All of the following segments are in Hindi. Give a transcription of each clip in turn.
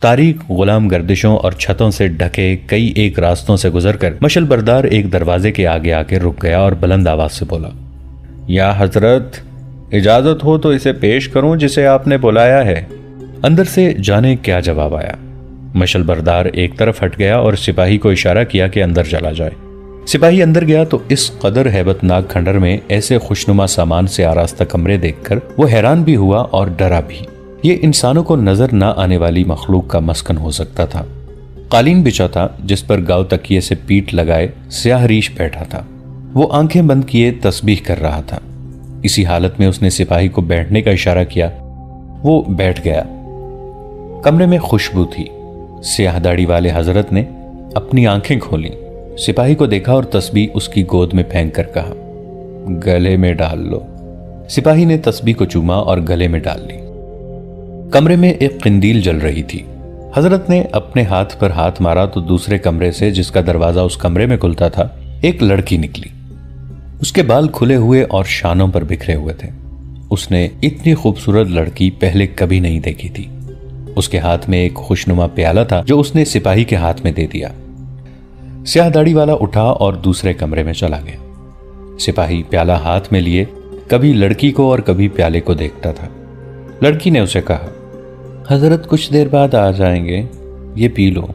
तारीक गुलाम गर्दिशों और छतों से ढके कई एक रास्तों से गुजरकर मशल बरदार एक दरवाजे के आगे आके रुक गया और बुलंद आवाज से बोला, या हजरत, इजाजत हो तो इसे पेश करूं जिसे आपने बुलाया है। अंदर से जाने क्या जवाब आया। मशल बरदार एक तरफ हट गया और सिपाही को इशारा किया कि अंदर चला जाए। सिपाही अंदर गया तो इस कदर हैबतनाक खंडर में ऐसे खुशनुमा सामान से आरास्ता कमरे देखकर वो हैरान भी हुआ और डरा भी। ये इंसानों को नजर न आने वाली मखलूक का मस्कन हो सकता था। कालीन बिछा था जिस पर गाव तकिए से पीठ लगाए स्याह रीश बैठा था। वो आंखें बंद किए तस्बीह कर रहा था। इसी हालत में उसने सिपाही को बैठने का इशारा किया। वो बैठ गया। कमरे में खुशबू थी। स्याह दाढ़ी वाले हजरत ने अपनी आंखें खोली, सिपाही को देखा और तस्बीह उसकी गोद में फेंक कर कहा, गले में डाल लो। सिपाही ने तस्बीह को चूमा और गले में डाल ली। कमरे में एक किंदील जल रही थी। हजरत ने अपने हाथ पर हाथ मारा तो दूसरे कमरे से, जिसका दरवाजा उस कमरे में खुलता था, एक लड़की निकली। उसके बाल खुले हुए और शानों पर बिखरे हुए थे। उसने इतनी खूबसूरत लड़की पहले कभी नहीं देखी थी। उसके हाथ में एक खुशनुमा प्याला था जो उसने सिपाही के हाथ में दे दिया। स्याह दाढ़ी वाला उठा और दूसरे कमरे में चला गया। सिपाही प्याला हाथ में लिए कभी लड़की को और कभी प्याले को देखता था। लड़की ने उसे कहा, हजरत कुछ देर बाद आ जाएंगे, ये पी लो।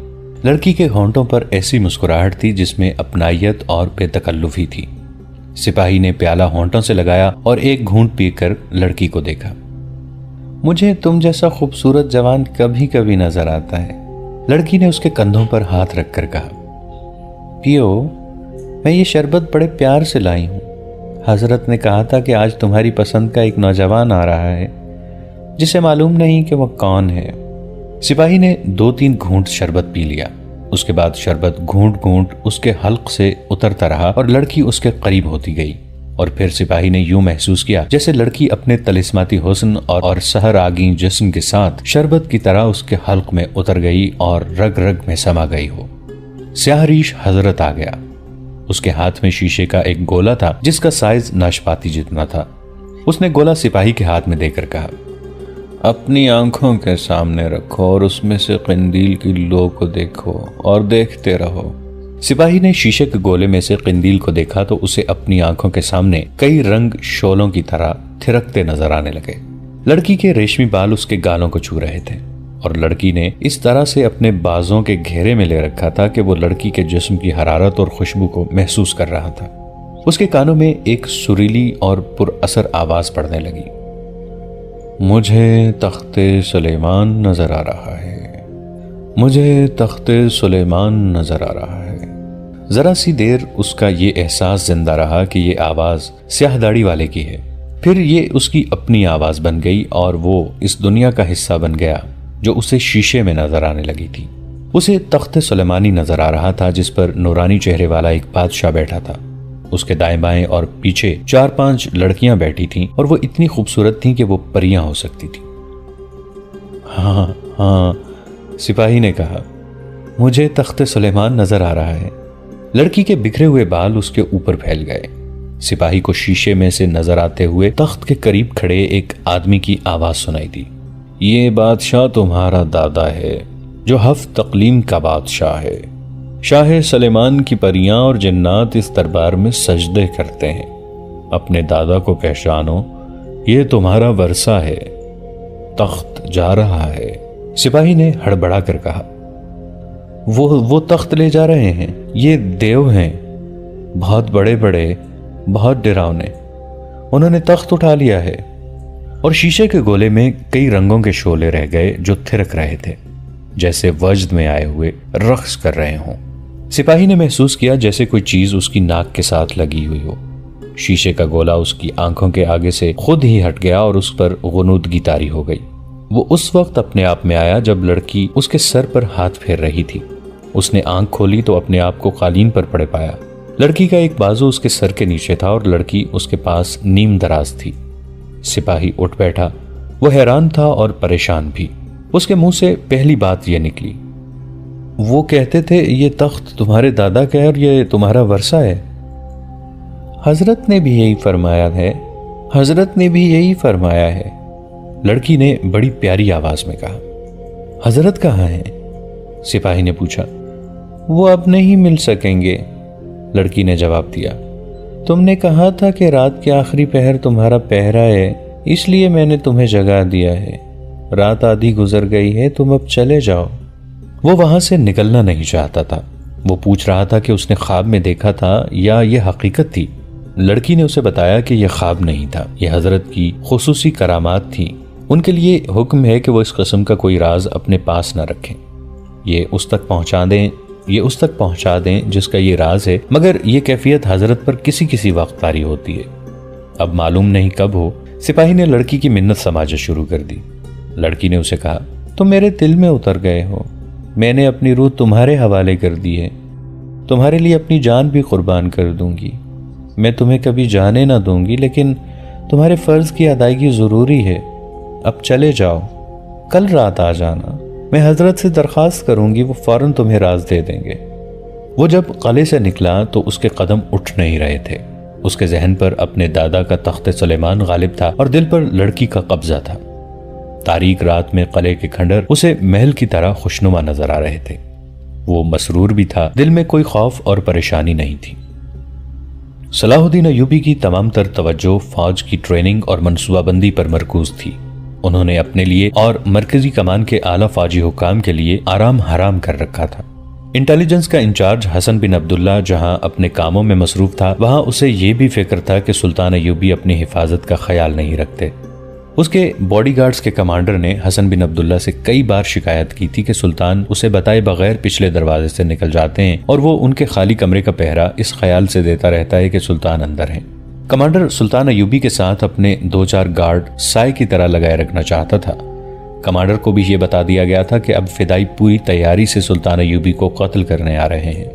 लड़की के होंठों पर ऐसी मुस्कुराहट थी जिसमें अपनायत और बेतकल्लुफी थी। सिपाही ने प्याला होंठों से लगाया और एक घूंट पीकर लड़की को देखा। मुझे तुम जैसा खूबसूरत जवान कभी कभी नजर आता है। लड़की ने उसके कंधों पर हाथ रखकर कहा, पियो, मैं ये शरबत बड़े प्यार से लाई हूं। हजरत ने कहा था कि आज तुम्हारी पसंद का एक नौजवान आ रहा है जिसे मालूम नहीं कि वह कौन है। सिपाही ने 2-3 घूंट शरबत पी लिया। उसके बाद शरबत घूंट घूंट उसके हल्क से उतरता रहा और लड़की उसके करीब होती गई। और फिर सिपाही ने यूं महसूस किया जैसे लड़की अपने तलिस्माती हुस्न और सहर आगी जिस्म के साथ शरबत की तरह उसके हल्क में उतर गई और रग रग में समा गई हो। स्याहरीश हजरत आ गया। उसके हाथ में शीशे का एक गोला था जिसका साइज नाशपाती जितना था। उसने गोला सिपाही के हाथ में देकर कहा, अपनी आंखों के सामने रखो और उसमें से किंदील की लो को देखो और देखते रहो। सिपाही ने शीशे के गोले में से किंदील को देखा तो उसे अपनी आंखों के सामने कई रंग शोलों की तरह थिरकते नजर आने लगे। लड़की के रेशमी बाल उसके गालों को छू रहे थे और लड़की ने इस तरह से अपने बाजों के घेरे में ले रखा था कि वो लड़की के जिस्म की हरारत और खुशबू को महसूस कर रहा था। उसके कानों में एक सुरीली और पुरअसर आवाज पड़ने लगी, मुझे तख्ते सुलेमान नजर आ रहा है, मुझे तख्ते सुलेमान नजर आ रहा है। जरा सी देर उसका ये एहसास जिंदा रहा कि ये आवाज स्याह दाढ़ी वाले की है। फिर ये उसकी अपनी आवाज बन गई और वो इस दुनिया का हिस्सा बन गया जो उसे शीशे में नजर आने लगी थी। उसे तख्ते सुलेमानी नजर आ रहा था जिस पर नूरानी चेहरे वाला एक बादशाह बैठा था। उसके दाएं बाएं और पीछे 4-5 लड़कियां बैठी थीं और वो इतनी खूबसूरत थीं कि वो परियां हो सकती थी। हाँ हाँ, सिपाही ने कहा, मुझे तख्ते सुलेमान नजर आ रहा है। लड़की के बिखरे हुए बाल उसके ऊपर फैल गए। सिपाही को शीशे में से नजर आते हुए तख्त के करीब खड़े एक आदमी की आवाज सुनाई दी, ये बादशाह तुम्हारा दादा है जो हफ्त तकलीम का बादशाह है। शाह सलेमान की परियां और जिन्नात इस दरबार में सजदे करते हैं। अपने दादा को पहचानो, ये तुम्हारा वर्षा है। तख्त जा रहा है। सिपाही ने हड़बड़ा कर कहा, वो तख्त ले जा रहे हैं। ये देव हैं, बहुत बड़े बड़े, बहुत डरावने। उन्होंने तख्त उठा लिया है। और शीशे के गोले में कई रंगों के शोले रह गए जो थिरक रहे थे, जैसे वजद में आए हुए रक्स कर रहे हों। सिपाही ने महसूस किया जैसे कोई चीज उसकी नाक के साथ लगी हुई हो। शीशे का गोला उसकी आंखों के आगे से खुद ही हट गया और उस पर गुनूदगी तारी हो गई। वो उस वक्त अपने आप में आया जब लड़की उसके सर पर हाथ फेर रही थी। उसने आंख खोली तो अपने आप को कालीन पर पड़े पाया। लड़की का एक बाजू उसके सर के नीचे था और लड़की उसके पास नीम दराज थी। सिपाही उठ बैठा। वो हैरान था और परेशान भी। उसके मुंह से पहली बात यह निकली, वो कहते थे ये तख्त तुम्हारे दादा का है और ये तुम्हारा वर्षा है। हजरत ने भी यही फरमाया है, हजरत ने भी यही फरमाया है। लड़की ने बड़ी प्यारी आवाज में कहा। हजरत कहाँ हैं? सिपाही ने पूछा। वो अब नहीं मिल सकेंगे, लड़की ने जवाब दिया। तुमने कहा था कि रात के आखिरी पहर तुम्हारा पहरा है, इसलिए मैंने तुम्हें जगा दिया है। रात आधी गुजर गई है, तुम अब चले जाओ। वो वहां से निकलना नहीं चाहता था। वो पूछ रहा था कि उसने ख्वाब में देखा था या ये हकीकत थी। लड़की ने उसे बताया कि यह ख्वाब नहीं था, यह हजरत की खुसूसी करामात थी। उनके लिए हुक्म है कि वो इस किस्म का कोई राज अपने पास न रखें। ये उस तक पहुंचा दें जिसका ये राज है, मगर ये कैफियत हजरत पर किसी किसी वक्त तारी होती है। अब मालूम नहीं कब हो। सिपाही ने लड़की की मिन्नत समाजत शुरू कर दी। लड़की ने उसे कहा, तुम मेरे दिल में उतर गए हो। मैंने अपनी रूह तुम्हारे हवाले कर दी है। तुम्हारे लिए अपनी जान भी कुर्बान कर दूंगी। मैं तुम्हें कभी जाने ना दूंगी, लेकिन तुम्हारे फर्ज की अदायगी जरूरी है। अब चले जाओ, कल रात आ जाना। मैं हजरत से दरख्वास्त करूंगी, वो फौरन तुम्हें राज दे देंगे। वो जब किले से निकला तो उसके कदम उठ नहीं रहे थे। उसके जहन पर अपने दादा का तख्ते सुलेमान गालिब था और दिल पर लड़की का कब्जा था। तारीक रात में किले के खंडर उसे महल की तरह खुशनुमा नजर आ रहे थे। वो मसरूर भी था, दिल में कोई खौफ और परेशानी नहीं थी। सलाहुद्दीन अय्यूबी की तमाम तर तवज्जो फौज की ट्रेनिंग और मनसूबाबंदी पर मरकूज थी। उन्होंने अपने लिए और मरकजी कमान के आला फौजी हुकाम के लिए आराम हराम कर रखा था। इंटेलिजेंस का इंचार्ज हसन बिन अब्दुल्ला जहां अपने कामों में मसरूफ था, वहां उसे यह भी फिक्र था कि सुल्तान अय्यूबी अपनी हिफाजत का ख्याल नहीं रखते। उसके बॉडीगार्ड्स के कमांडर ने हसन बिन अब्दुल्ला से कई बार शिकायत की थी कि सुल्तान उसे बताए बगैर पिछले दरवाजे से निकल जाते हैं और वो उनके खाली कमरे का पहरा इस ख्याल से देता रहता है कि सुल्तान अंदर हैं। कमांडर सुल्तान अय्यूबी के साथ अपने 2-4 गार्ड साय की तरह लगाए रखना चाहता था। कमांडर को भी यह बता दिया गया था कि अब फिदाई पूरी तैयारी से सुल्तान अय्यूबी को कत्ल करने आ रहे हैं।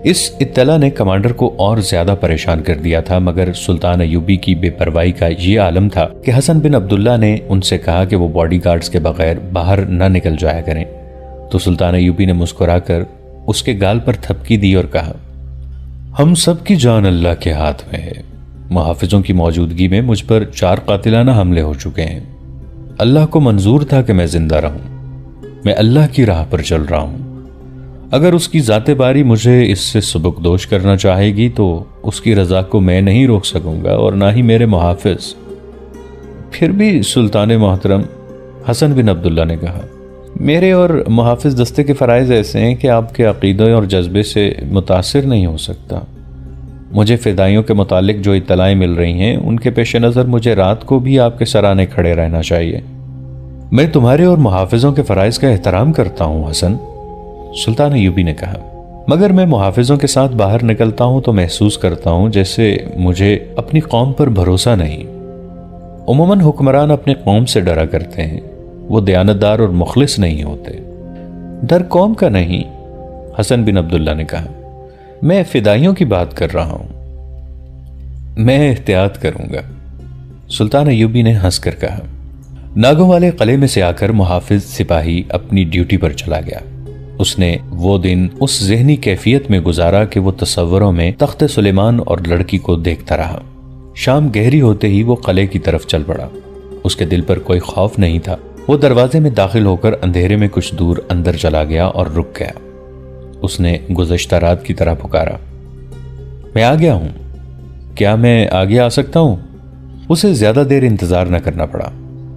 इस इत्तला ने कमांडर को और ज्यादा परेशान कर दिया था, मगर सुल्तान अय्यूबी की बेपरवाही का ये आलम था कि हसन बिन अब्दुल्ला ने उनसे कहा कि वो बॉडीगार्ड्स के बगैर बाहर न निकल जाया करें। तो सुल्तान अय्यूबी ने मुस्कुराकर उसके गाल पर थपकी दी और कहा, हम सब की जान अल्लाह के हाथ में है। मुहाफिजों की मौजूदगी में मुझ पर 4 कातिलाना हमले हो चुके हैं। अल्लाह को मंजूर था कि मैं जिंदा रहूं। मैं अल्लाह की राह पर चल रहा हूं। अगर उसकी जाते बारी मुझे इससे सुबकदोश करना चाहेगी तो उसकी रजा को मैं नहीं रोक सकूंगा और ना ही मेरे मुहाफिज। फिर भी सुल्तान मोहतरम, हसन बिन अब्दुल्ला ने कहा, मेरे और मुहाफिज दस्ते के फ़राइज़ ऐसे हैं कि आपके अकीदे और जज्बे से मुतासिर नहीं हो सकता। मुझे फ़िदाइयों के मुतालिक जो इत्तलाएं मिल रही हैं, उनके पेश नज़र मुझे रात को भी आपके सराहने खड़े रहना चाहिए। मैं तुम्हारे और मुहाफिजों के फ़राइज़ का एहतराम करता हूँ हसन, सुल्तान अय्यूबी ने कहा, मगर मैं मुहाफिजों के साथ बाहर निकलता हूं तो महसूस करता हूं जैसे मुझे अपनी कौम पर भरोसा नहीं। उमूमन हुक्मरान अपने कौम से डरा करते हैं, वो दयानतदार और मुखलिस नहीं होते। डर कौम का नहीं, हसन बिन अब्दुल्ला ने कहा, मैं फिदाइयों की बात कर रहा हूं। मैं एहतियात करूंगा, सुल्तान अय्यूबी ने हंसकर कहा। नागों वाले किले में से आकर मुहाफिज सिपाही अपनी ड्यूटी पर चला गया। उसने वो दिन उस ज़हनी कैफियत में गुजारा कि वो तस्वरों में तख्ते सुलेमान और लड़की को देखता रहा। शाम गहरी होते ही वो किले की तरफ चल पड़ा। उसके दिल पर कोई खौफ नहीं था। वो दरवाजे में दाखिल होकर अंधेरे में कुछ दूर अंदर चला गया और रुक गया। उसने गुज़श्ता रात की तरह पुकारा, मैं आ गया हूं, क्या मैं आगे आ सकता हूं? उसे ज्यादा देर इंतजार न करना पड़ा।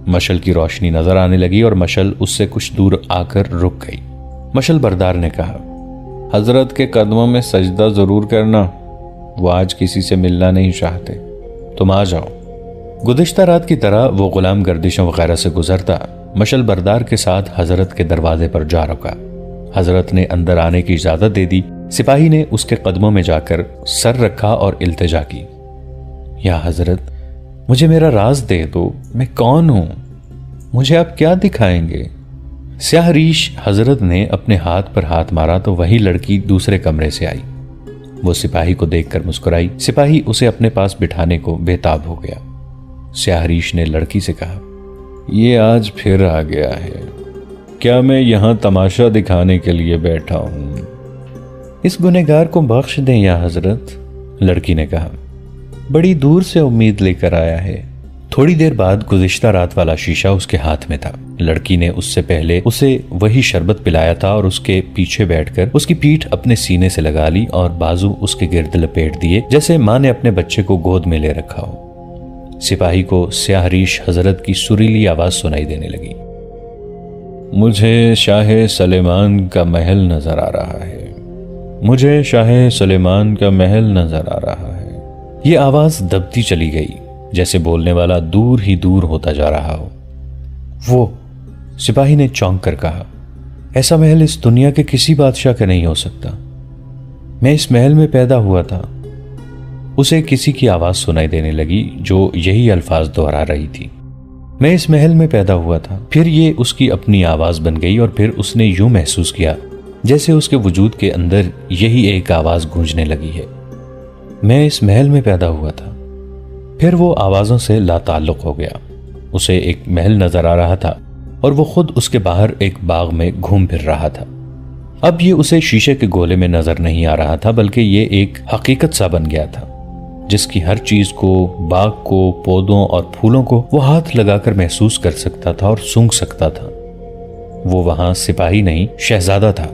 मशल की रोशनी नजर आने लगी और मशल उससे कुछ दूर आकर रुक गई। मशल बरदार ने कहा, हजरत के कदमों में सजदा जरूर करना, वो आज किसी से मिलना नहीं चाहते, तुम आ जाओ। गुज़श्ता रात की तरह वो गुलाम गर्दिशों वगैरह से गुजरता मशल बरदार के साथ हजरत के दरवाजे पर जा रुका। हजरत ने अंदर आने की इजाजत दे दी। सिपाही ने उसके कदमों में जाकर सर रखा और इल्तिजा की, या हजरत, मुझे मेरा राज दे दो, मैं कौन हूं, मुझे आप क्या दिखाएंगे? स्याह रीश हजरत ने अपने हाथ पर हाथ मारा तो वही लड़की दूसरे कमरे से आई। वो सिपाही को देखकर मुस्कुराई। सिपाही उसे अपने पास बिठाने को बेताब हो गया। स्याह रीश ने लड़की से कहा, ये आज फिर आ गया है, क्या मैं यहां तमाशा दिखाने के लिए बैठा हूं? इस गुनहगार को बख्श दें या हजरत, लड़की ने कहा, बड़ी दूर से उम्मीद लेकर आया है, थोड़ी देर बाद गुज़िश्ता रात वाला शीशा उसके हाथ में था। लड़की ने उससे पहले उसे वही शरबत पिलाया था और उसके पीछे बैठकर उसकी पीठ अपने सीने से लगा ली और बाजू उसके गिर्द लपेट दिए, जैसे माँ ने अपने बच्चे को गोद में ले रखा हो। सिपाही को स्याहरीश हजरत की सुरीली आवाज सुनाई देने लगी। मुझे शाह सलेमान का महल नजर आ रहा है, मुझे शाह सलेमान का महल नजर आ रहा है। ये आवाज दबती चली गई, जैसे बोलने वाला दूर ही दूर होता जा रहा हो। वो, सिपाही ने चौंक कर कहा, ऐसा महल इस दुनिया के किसी बादशाह का नहीं हो सकता। मैं इस महल में पैदा हुआ था। उसे किसी की आवाज सुनाई देने लगी जो यही अल्फाज दोहरा रही थी। मैं इस महल में पैदा हुआ था। फिर ये उसकी अपनी आवाज बन गई और फिर उसने यूं महसूस किया जैसे उसके वजूद के अंदर यही एक आवाज गूंजने लगी है, मैं इस महल में पैदा हुआ था। फिर वो आवाजों से लाताल्लुक हो गया। उसे एक महल नजर आ रहा था और वो खुद उसके बाहर एक बाग में घूम फिर रहा था। अब ये उसे शीशे के गोले में नजर नहीं आ रहा था, बल्कि ये एक हकीकत सा बन गया था, जिसकी हर चीज को, बाग को, पौधों और फूलों को वो हाथ लगाकर महसूस कर सकता था और सूंघ सकता था। वो वहां सिपाही नहीं, शहजादा था।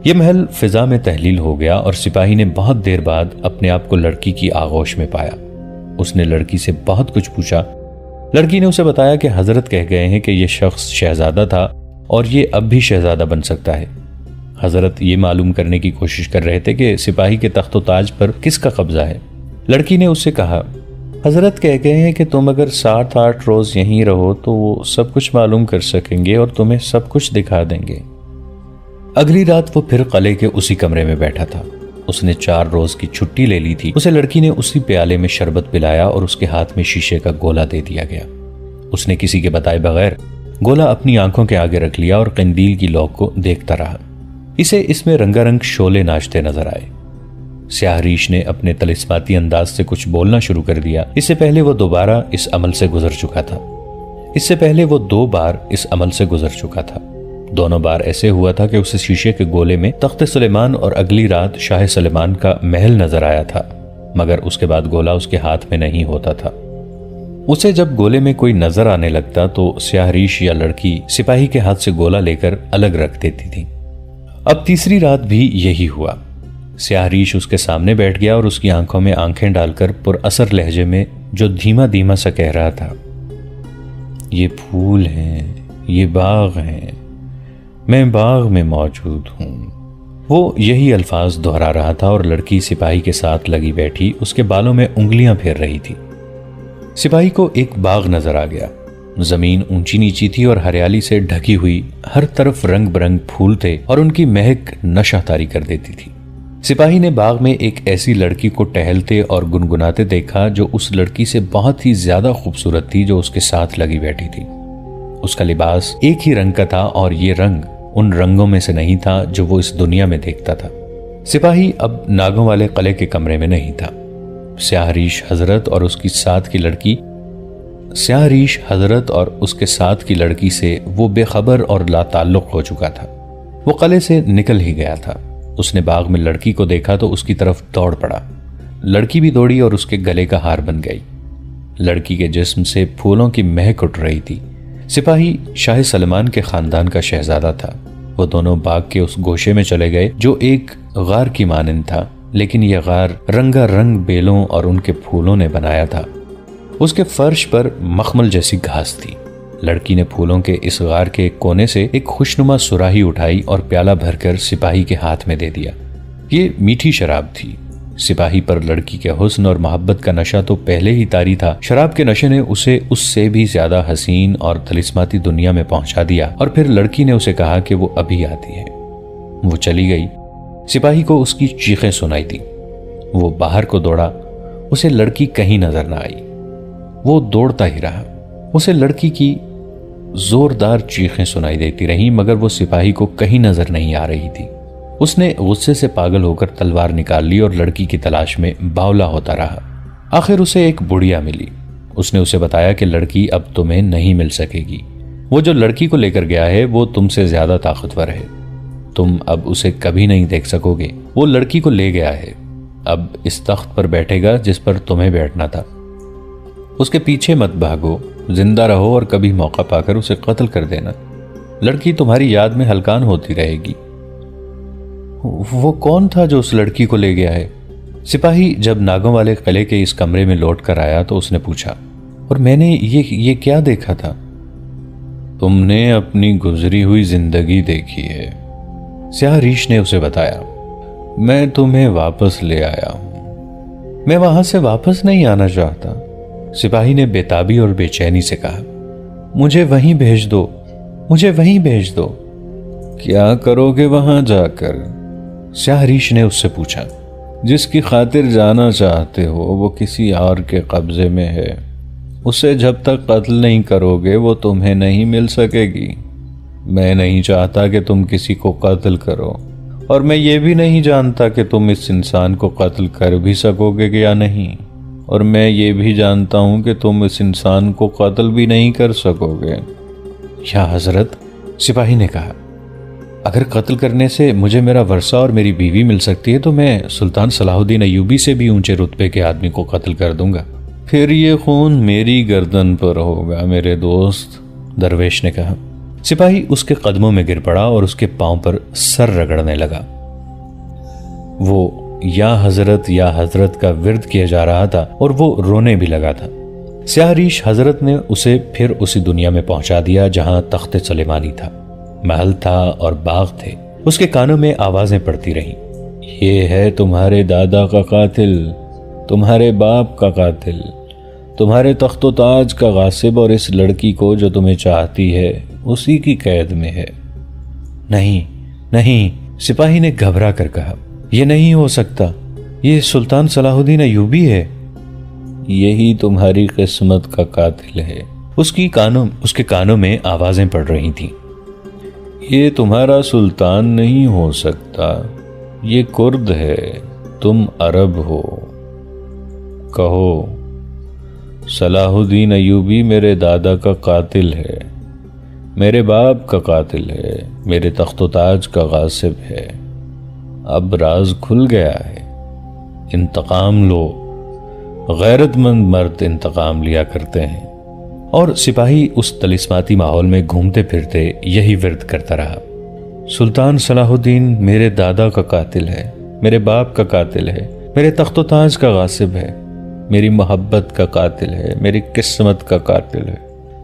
यह महल फिजा में तहलील हो गया और सिपाही ने बहुत देर बाद अपने आप को लड़की की आगोश में पाया। उसने लड़की से बहुत कुछ पूछा। लड़की ने उसे बताया कि हजरत कह गए हैं कि यह शख्स शहजादा था और ये अब भी शहजादा बन सकता है। हजरत ये मालूम करने की कोशिश कर रहे थे कि सिपाही के तख्तो ताज पर किसका कब्जा है। लड़की ने उससे कहा, हजरत कह गए हैं कि तुम अगर 7-8 रोज यहीं रहो तो वो सब कुछ मालूम कर सकेंगे और तुम्हें सब कुछ दिखा देंगे। अगली रात वो फिर किले के उसी कमरे में बैठा था। उसने 4 रोज की छुट्टी ले ली थी। उसे लड़की ने उसी प्याले में शरबत पिलाया और उसके हाथ में शीशे का गोला दे दिया गया। उसने किसी के बताए बगैर गोला अपनी आंखों के आगे रख लिया और कंदील की लौ को देखता रहा। इसे इसमें रंगारंग शोले नाचते नजर आए। स्याहरीश ने अपने तलिस्माती अंदाज से कुछ बोलना शुरू कर दिया। इससे पहले वो 2 बार इस अमल से गुजर चुका था। दोनों बार ऐसे हुआ था कि उसे शीशे के गोले में तख्त सुलेमान और अगली रात शाह सुलेमान का महल नजर आया था, मगर उसके बाद गोला उसके हाथ में नहीं होता था। उसे जब गोले में कोई नजर आने लगता तो स्याहरीश या लड़की सिपाही के हाथ से गोला लेकर अलग रख देती थी। अब तीसरी रात भी यही हुआ। स्याहरीश उसके सामने बैठ गया और उसकी आंखों में आंखें डालकर पुरअसर लहजे में जो धीमा धीमा सा कह रहा था, ये फूल हैं, ये बाग हैं, मैं बाग में मौजूद हूं। वो यही अल्फाज दोहरा रहा था और लड़की सिपाही के साथ लगी बैठी उसके बालों में उंगलियां फेर रही थी। सिपाही को एक बाग नजर आ गया। जमीन ऊंची नीची थी और हरियाली से ढकी हुई, हर तरफ रंग बिरंग फूल थे और उनकी महक नशा तारी कर देती थी। सिपाही ने बाग में एक ऐसी लड़की को टहलते और गुनगुनाते देखा जो उस लड़की से बहुत ही ज्यादा खूबसूरत थी जो उसके साथ लगी बैठी थी। उसका लिबास एक ही रंग का था और ये रंग उन रंगों में से नहीं था जो वो इस दुनिया में देखता था। सिपाही अब नागों वाले किले के कमरे में नहीं था। स्याहरीश हजरत और उसके साथ की लड़की से वो बेखबर और लाताल्लुक हो चुका था। वो किले से निकल ही गया था। उसने बाग में लड़की को देखा तो उसकी तरफ दौड़ पड़ा। लड़की भी दौड़ी और उसके गले का हार बन गई। लड़की के जिस्म से फूलों की महक उठ रही थी। सिपाही शाह सलमान के खानदान का शहजादा था। वो दोनों बाग के उस गोशे में चले गए जो एक गार की मानंद था, लेकिन यह गार रंगारंग बेलों और उनके फूलों ने बनाया था। उसके फर्श पर मखमल जैसी घास थी। लड़की ने फूलों के इस गार के कोने से एक खुशनुमा सुराही उठाई और प्याला भरकर सिपाही के हाथ में दे दिया। ये मीठी शराब थी। सिपाही पर लड़की के हुस्न और मोहब्बत का नशा तो पहले ही तारी था। शराब के नशे ने उसे उससे भी ज्यादा हसीन और तलिस्माती दुनिया में पहुंचा दिया। और फिर लड़की ने उसे कहा कि वो अभी आती है। वो चली गई। सिपाही को उसकी चीखें सुनाई दी। वो बाहर को दौड़ा। उसे लड़की कहीं नजर न आई। वो दौड़ता ही रहा। उसे लड़की की जोरदार चीखें सुनाई देती रहीं, मगर वो सिपाही को कहीं नजर नहीं आ रही थी। उसने गुस्से से पागल होकर तलवार निकाल ली और लड़की की तलाश में बावला होता रहा। आखिर उसे एक बुढ़िया मिली। उसने उसे बताया कि लड़की अब तुम्हें नहीं मिल सकेगी। वो जो लड़की को लेकर गया है वो तुमसे ज्यादा ताकतवर है। तुम अब उसे कभी नहीं देख सकोगे। वो लड़की को ले गया है, अब इस तख्त पर बैठेगा जिस पर तुम्हें बैठना था। उसके पीछे मत भागो, जिंदा रहो और कभी मौका पाकर उसे कत्ल कर देना। लड़की तुम्हारी याद में हलकान होती रहेगी। वो कौन था जो उस लड़की को ले गया है? सिपाही जब नागों वाले किले के इस कमरे में लौट कर आया तो उसने पूछा, और मैंने ये क्या देखा था? तुमने अपनी गुजरी हुई जिंदगी देखी है, स्याह रीछ ने उसे बताया। मैं तुम्हें वापस ले आया हूं। मैं वहां से वापस नहीं आना चाहता, सिपाही ने बेताबी और बेचैनी से कहा। मुझे वहीं भेज दो, मुझे वहीं भेज दो। क्या करोगे वहां जाकर? स्याह रीछ ने उससे पूछा। जिसकी खातिर जाना चाहते हो वो किसी और के कब्जे में है। उसे जब तक कत्ल नहीं करोगे वो तुम्हें नहीं मिल सकेगी। मैं नहीं चाहता कि तुम किसी को कत्ल करो, और मैं ये भी नहीं जानता कि तुम इस इंसान को कत्ल कर भी सकोगे या नहीं, और मैं ये भी जानता हूं कि तुम इस इंसान को कत्ल भी नहीं कर सकोगे। या हजरत, सिपाही ने कहा, अगर कत्ल करने से मुझे मेरा वर्षा और मेरी बीवी मिल सकती है तो मैं सुल्तान सलाहुद्दीन अय्यूबी से भी ऊंचे रुतबे के आदमी को कत्ल कर दूंगा। फिर ये खून मेरी गर्दन पर होगा मेरे दोस्त, दरवेश ने कहा। सिपाही उसके कदमों में गिर पड़ा और उसके पांव पर सर रगड़ने लगा। वो या हजरत का विर्द किया जा रहा था और वो रोने भी लगा था। स्याह रीछ हजरत ने उसे फिर उसी दुनिया में पहुंचा दिया जहां तख्ते सुलेमानी था, महल था और बाग थे। उसके कानों में आवाजें पड़ती रहीं। ये है तुम्हारे दादा का कातिल, तुम्हारे बाप का कातिल, तुम्हारे तख्तो ताज का गासिब, और इस लड़की को जो तुम्हें चाहती है उसी की कैद में है। नहीं नहीं, सिपाही ने घबरा कर कहा, यह नहीं हो सकता, ये सुल्तान सलाहुद्दीन अय्यूबी है। यही तुम्हारी किस्मत का कातिल है। उसके कानों में आवाजें पड़ रही थीं। ये तुम्हारा सुल्तान नहीं हो सकता, ये कुर्द है, तुम अरब हो। कहो, सलाहुद्दीन अय्यूबी मेरे दादा का कातिल है, मेरे बाप का कातिल है, मेरे तख्तो ताज का गासिब है। अब राज खुल गया है, इंतकाम लो। गैरतमंद मर्द इंतकाम लिया करते हैं। और सिपाही उस तलिस्माती माहौल में घूमते फिरते यही विर्द करता रहा। सुल्तान सलाहुद्दीन मेरे दादा का कातिल है, मेरे बाप का कातिल है, मेरे तख्तो ताज का गासिब है, मेरी मोहब्बत का कातिल है, मेरी किस्मत का कातिल है।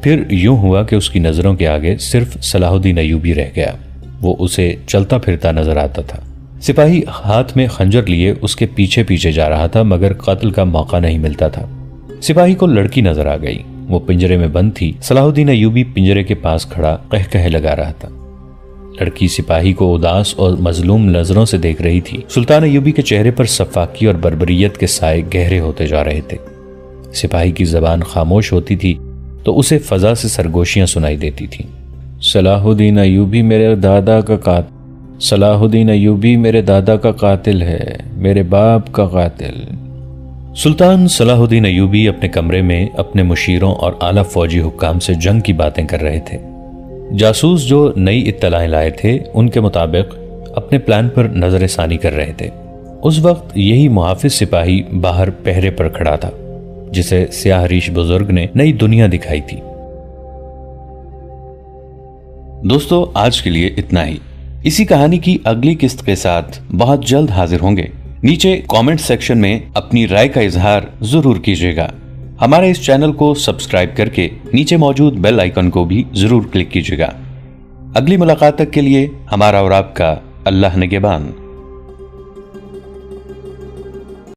फिर यूं हुआ कि उसकी नजरों के आगे सिर्फ सलाहुद्दीन अय्यूबी रह गया। वो उसे चलता फिरता नजर आता था। सिपाही हाथ में खंजर लिए उसके पीछे पीछे जा रहा था, मगर कत्ल का मौका नहीं मिलता था। सिपाही को लड़की नजर आ गई। वो पिंजरे में बंद थी। सलाहुद्दीन अय्यूबी पिंजरे के पास खड़ा कह लगा रहा था। लड़की सिपाही को उदास और मजलूम नजरों से देख रही थी। सुल्तान अय्यूबी के चेहरे पर सफाकी और बर्बरियत के साए गहरे होते जा रहे थे। सिपाही की जबान खामोश होती थी तो उसे फजा से सरगोशियां सुनाई देती थीं। सलाहुद्दीन अय्यूबी मेरे दादा का कातिल, सलाहुद्दीन अय्यूबी मेरे दादा का कातिल है, मेरे बाप का कातिल। सुल्तान सलाहुद्दीन अय्यूबी अपने कमरे में अपने मुशीरों और आला फौजी हुक्काम से जंग की बातें कर रहे थे। जासूस जो नई इत्तलाएं लाए थे उनके मुताबिक अपने प्लान पर नजर सानी कर रहे थे। उस वक्त यही मुहाफिज सिपाही बाहर पहरे पर खड़ा था जिसे स्याह रीछ बुजुर्ग ने नई दुनिया दिखाई थी। दोस्तों, आज के लिए इतना ही। इसी कहानी की अगली किस्त के साथ बहुत जल्द हाजिर होंगे। नीचे कमेंट सेक्शन में अपनी राय का इजहार जरूर कीजिएगा। हमारे इस चैनल को सब्सक्राइब करके नीचे मौजूद बेल आइकन को भी जरूर क्लिक कीजिएगा। अगली मुलाकात तक के लिए हमारा और आपका अल्लाह निगहबान।